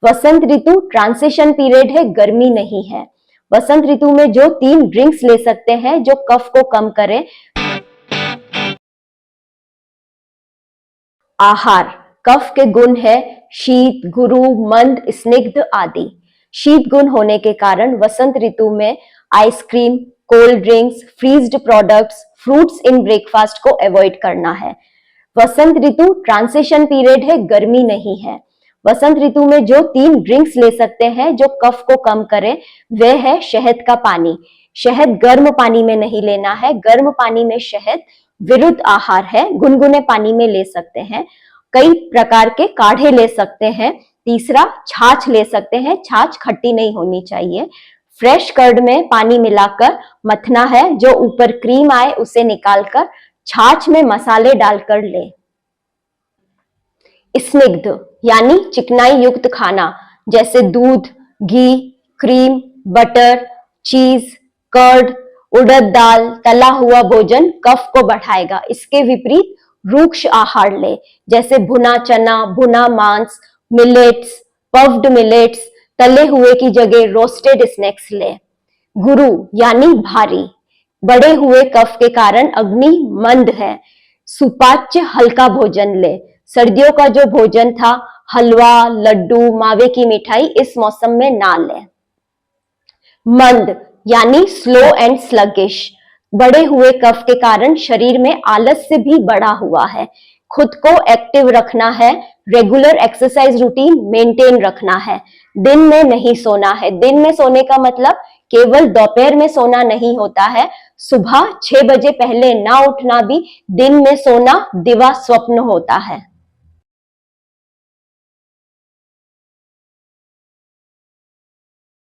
वसंत ऋतु transition period है, गर्मी नहीं है। वसंत ऋतु में जो 3 ड्रिंक्स ले सकते हैं जो कफ को कम करें। आहार, कफ के गुण है शीत, गुरु, मंद, स्निग्ध आदि। शीत गुण होने के कारण वसंत ऋतु में ice cream, cold drinks, freezed products, fruits in breakfast को अवॉइड करना है। वसंत ऋतु ट्रांसिशन पीरियड है, गर्मी नहीं है। वसंत ऋतु में जो 3 ड्रिंक्स ले सकते हैं जो कफ को कम करें, वह है शहद का पानी। शहद गर्म पानी में नहीं लेना है, गर्म पानी में शहद विरुद्ध आहार है, गुनगुने पानी में ले सकते हैं। कई प्रकार के काढ़े ले सकते हैं। तीसरा, छाछ ले सकते हैं, छाछ खट्टी नहीं होनी चाहिए। फ्रेश कर्ड में पानी मिलाकर मथना है, जो ऊपर क्रीम आए उसे निकालकर छाछ में मसाले डालकर ले। स्निग्ध यानी चिकनाई युक्त खाना, जैसे दूध, घी, क्रीम, बटर, चीज, कर्ड, उड़द दाल, तला हुआ भोजन कफ को बढ़ाएगा। इसके विपरीत रूक्ष आहार ले, जैसे भुना चना, भुना मांस, मिलेट्स, पफ्ड मिलेट्स, तले हुए की जगह रोस्टेड स्नैक्स ले। गुरु यानी भारी, बढ़े हुए कफ के कारण अग्नि मंद है, सुपाच्य हल्का भोजन ले। सर्दियों का जो भोजन था, हलवा, लड्डू, मावे की मिठाई, इस मौसम में ना ले। मंद यानी स्लो एंड स्लगिश, बढ़े हुए कफ के कारण शरीर में आलस्य भी बढ़ा हुआ है। खुद को एक्टिव रखना है, रेगुलर एक्सरसाइज रूटीन मेंटेन रखना है। दिन में नहीं सोना है। दिन में सोने का मतलब केवल दोपहर में सोना नहीं होता है, सुबह 6 बजे पहले ना उठना भी दिन में सोना दिवा स्वप्न होता है।